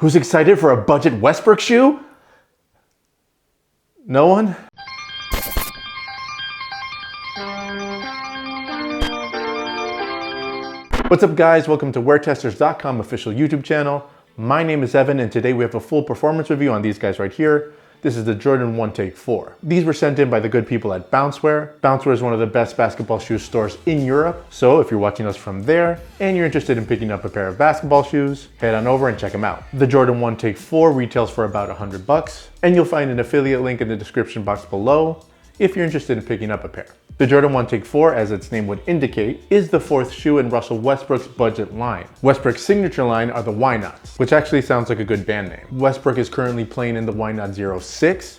Who's excited for a budget Westbrook shoe? No one? What's up guys, welcome to WearTesters.com official YouTube channel. My name is Evan and today we have a full performance review on these guys right here. This is the Jordan 1 Take 4. These were sent in by the good people at Bouncewear. Bouncewear is one of the best basketball shoe stores in Europe. So if you're watching us from there and you're interested in picking up a pair of basketball shoes, head on over and check them out. The Jordan 1 Take 4 retails for about $100 and you'll find an affiliate link in the description box below if you're interested in picking up a pair. The Jordan 1 Take 4, as its name would indicate, is the fourth shoe in Russell Westbrook's budget line. Westbrook's signature line are the Why Nots, which actually sounds like a good band name. Westbrook is currently playing in the Why Not 06,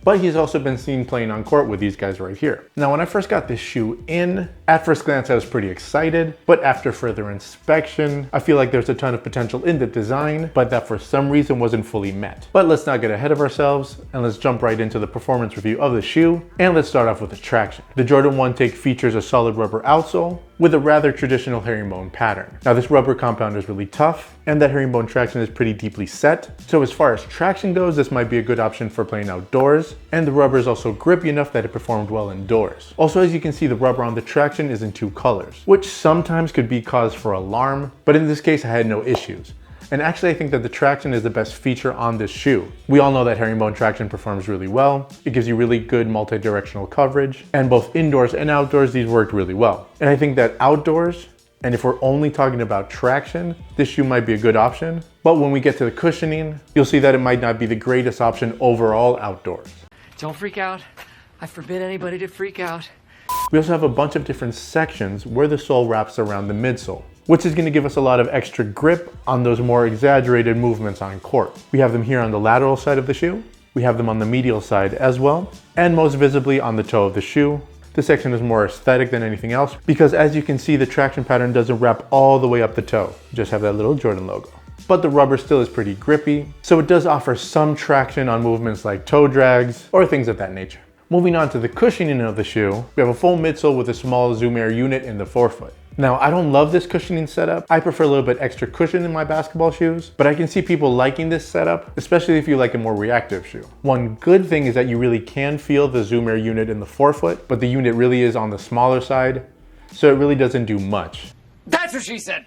but he's also been seen playing on court with these guys right here. Now, when I first got this shoe in, at first glance I was pretty excited, but after further inspection, I feel like there's a ton of potential in the design, but that for some reason wasn't fully met. But let's not get ahead of ourselves, and let's jump right into the performance review of the shoe, and let's start off with the traction. The Jordan 1 Take features a solid rubber outsole with a rather traditional herringbone pattern. Now, this rubber compound is really tough, and that herringbone traction is pretty deeply set. So as far as traction goes, this might be a good option for playing outdoors, and the rubber is also grippy enough that it performed well indoors. Also, as you can see, the rubber on the traction is in two colors, which sometimes could be cause for alarm, but in this case I had no issues. And actually I think that the traction is the best feature on this shoe. We all know that herringbone traction performs really well. It gives you really good multi-directional coverage, and both indoors and outdoors these worked really well. And I think that outdoors, and if we're only talking about traction, this shoe might be a good option. But when we get to the cushioning, you'll see that it might not be the greatest option overall outdoors. Don't freak out. I forbid anybody to freak out. We also have a bunch of different sections where the sole wraps around the midsole, which is going to give us a lot of extra grip on those more exaggerated movements on court. We have them here on the lateral side of the shoe. We have them on the medial side as well, and most visibly on the toe of the shoe. This section is more aesthetic than anything else because, as you can see, the traction pattern doesn't wrap all the way up the toe. You just have that little Jordan logo. But the rubber still is pretty grippy, so it does offer some traction on movements like toe drags or things of that nature. Moving on to the cushioning of the shoe, we have a full midsole with a small Zoom Air unit in the forefoot. Now, I don't love this cushioning setup. I prefer a little bit extra cushion in my basketball shoes, but I can see people liking this setup, especially if you like a more reactive shoe. One good thing is that you really can feel the Zoom Air unit in the forefoot, but the unit really is on the smaller side, so it really doesn't do much. That's what she said.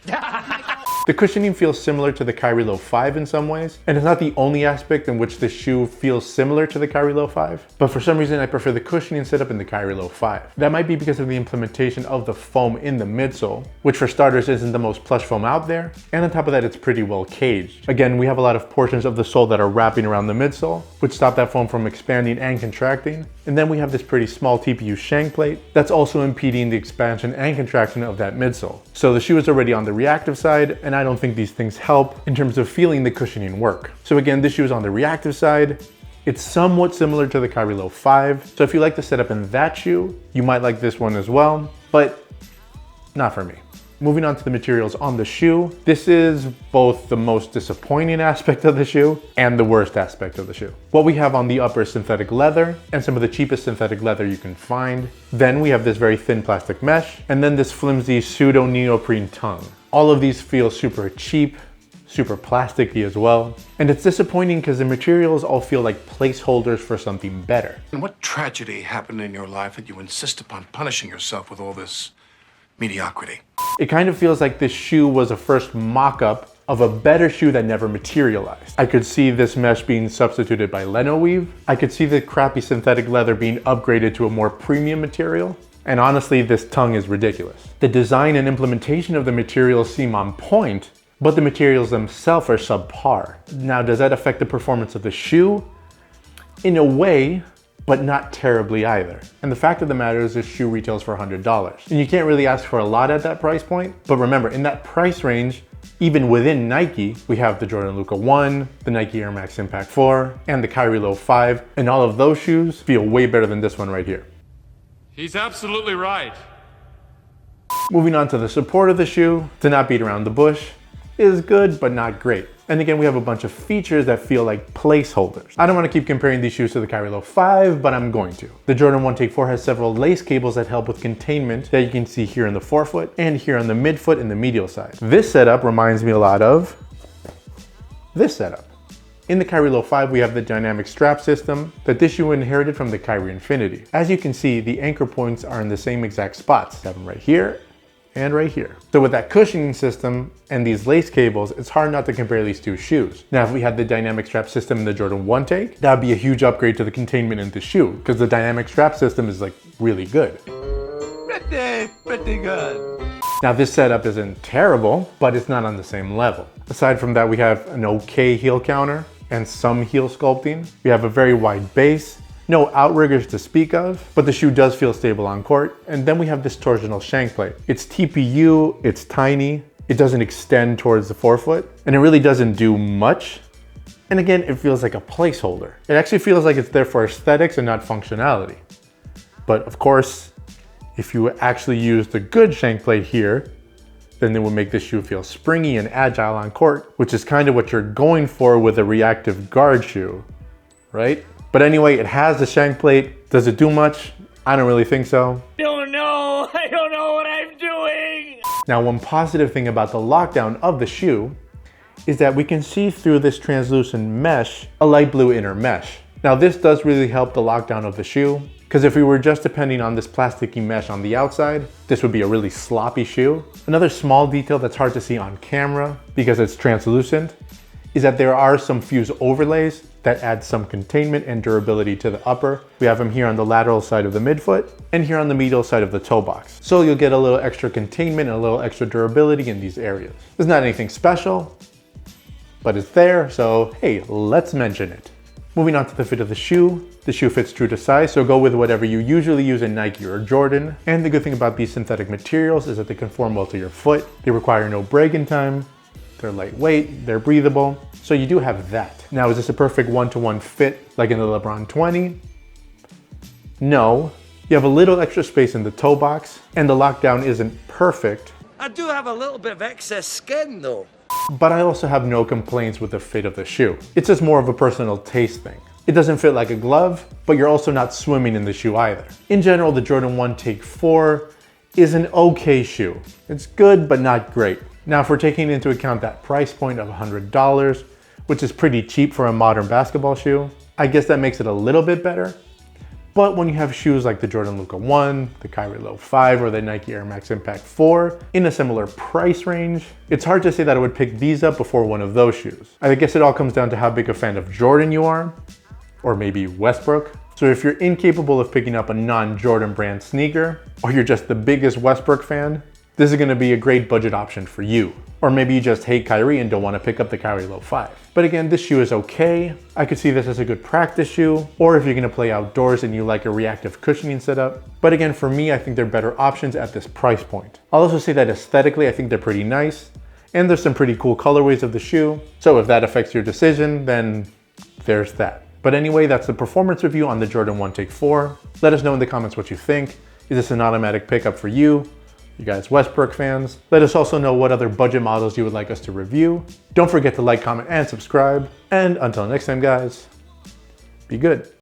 The cushioning feels similar to the Kyrie Low 5 in some ways, and it's not the only aspect in which the shoe feels similar to the Kyrie Low 5, but for some reason I prefer the cushioning setup in the Kyrie Low 5. That might be because of the implementation of the foam in the midsole, which for starters isn't the most plush foam out there, and on top of that it's pretty well caged. Again, we have a lot of portions of the sole that are wrapping around the midsole, which stop that foam from expanding and contracting, and then we have this pretty small TPU shank plate that's also impeding the expansion and contraction of that midsole. So the shoe is already on the reactive side, and I don't think these things help in terms of feeling the cushioning work. So again, this shoe is on the reactive side. It's somewhat similar to the Kyrie Low 5. So if you like the setup in that shoe, you might like this one as well, but not for me. Moving on to the materials on the shoe, this is both the most disappointing aspect of the shoe and the worst aspect of the shoe. What we have on the upper is synthetic leather and some of the cheapest synthetic leather you can find. Then we have this very thin plastic mesh, and then this flimsy pseudo neoprene tongue. All of these feel super cheap, super plasticky as well. And it's disappointing because the materials all feel like placeholders for something better. And what tragedy happened in your life that you insist upon punishing yourself with all this mediocrity? It kind of feels like this shoe was a first mock-up of a better shoe that never materialized. I could see this mesh being substituted by Leno weave. I could see the crappy synthetic leather being upgraded to a more premium material. And honestly, this tongue is ridiculous. The design and implementation of the materials seem on point, but the materials themselves are subpar. Now, does that affect the performance of the shoe? In a way, but not terribly either. And the fact of the matter is this shoe retails for $100. And you can't really ask for a lot at that price point. But remember, in that price range, even within Nike, we have the Jordan Luka 1, the Nike Air Max Impact 4, and the Kyrie Low 5. And all of those shoes feel way better than this one right here. He's absolutely right. Moving on to the support of the shoe, to not beat around the bush, is good, but not great. And again, we have a bunch of features that feel like placeholders. I don't want to keep comparing these shoes to the Kyrie Low 5, but I'm going to. The Jordan 1 Take 4 has several lace cables that help with containment that you can see here in the forefoot and here on the midfoot and the medial side. This setup reminds me a lot of this setup. In the Kyrie Low 5, we have the dynamic strap system that this shoe inherited from the Kyrie Infinity. As you can see, the anchor points are in the same exact spots. We have them right here and right here. So with that cushioning system and these lace cables, it's hard not to compare these two shoes. Now, if we had the dynamic strap system in the Jordan 1 take, that'd be a huge upgrade to the containment in the shoe, because the dynamic strap system is like really good. Pretty good. Now this setup isn't terrible, but it's not on the same level. Aside from that, we have an okay heel counter and some heel sculpting. We have a very wide base, no outriggers to speak of, but the shoe does feel stable on court. And then we have this torsional shank plate. It's TPU, it's tiny, it doesn't extend towards the forefoot, and it really doesn't do much. And again, it feels like a placeholder. It actually feels like it's there for aesthetics and not functionality. But of course, if you actually use the good shank plate here, then it will make this shoe feel springy and agile on court, which is kind of what you're going for with a reactive guard shoe, right? But anyway, it has the shank plate. Does it do much? I don't really think so. Oh no, I don't know what I'm doing. Now, one positive thing about the lockdown of the shoe is that we can see through this translucent mesh, a light blue inner mesh. Now this does really help the lockdown of the shoe, because if we were just depending on this plasticky mesh on the outside, this would be a really sloppy shoe. Another small detail that's hard to see on camera because it's translucent is that there are some fuse overlays that add some containment and durability to the upper. We have them here on the lateral side of the midfoot and here on the medial side of the toe box. So you'll get a little extra containment and a little extra durability in these areas. It's not anything special, but it's there, so hey, let's mention it. Moving on to the fit of the shoe fits true to size, so go with whatever you usually use in Nike or Jordan. And the good thing about these synthetic materials is that they conform well to your foot. They require no break-in time. They're lightweight, they're breathable. So you do have that. Now, is this a perfect one-to-one fit like in the LeBron 20? No. You have a little extra space in the toe box, and the lockdown isn't perfect. I do have a little bit of excess skin though. But I also have no complaints with the fit of the shoe. It's just more of a personal taste thing. It doesn't fit like a glove, but you're also not swimming in the shoe either. In general, the Jordan 1 Take 4 is an okay shoe. It's good, but not great. Now, if we're taking into account that price point of $100, which is pretty cheap for a modern basketball shoe, I guess that makes it a little bit better. But when you have shoes like the Jordan Luka 1, the Kyrie Low 5, or the Nike Air Max Impact 4 in a similar price range, it's hard to say that I would pick these up before one of those shoes. I guess it all comes down to how big a fan of Jordan you are, or maybe Westbrook. So if you're incapable of picking up a non-Jordan brand sneaker, or you're just the biggest Westbrook fan, this is gonna be a great budget option for you. Or maybe you just hate Kyrie and don't wanna pick up the Kyrie Low 5. But again, this shoe is okay. I could see this as a good practice shoe, or if you're gonna play outdoors and you like a reactive cushioning setup. But again, for me, I think they're better options at this price point. I'll also say that aesthetically, I think they're pretty nice, and there's some pretty cool colorways of the shoe. So if that affects your decision, then there's that. But anyway, that's the performance review on the Jordan 1 Take 4. Let us know in the comments what you think. Is this an automatic pickup for you? You guys Westbrook fans? Let us also know what other budget models you would like us to review. Don't forget to like, comment, and subscribe. And until next time, guys, be good.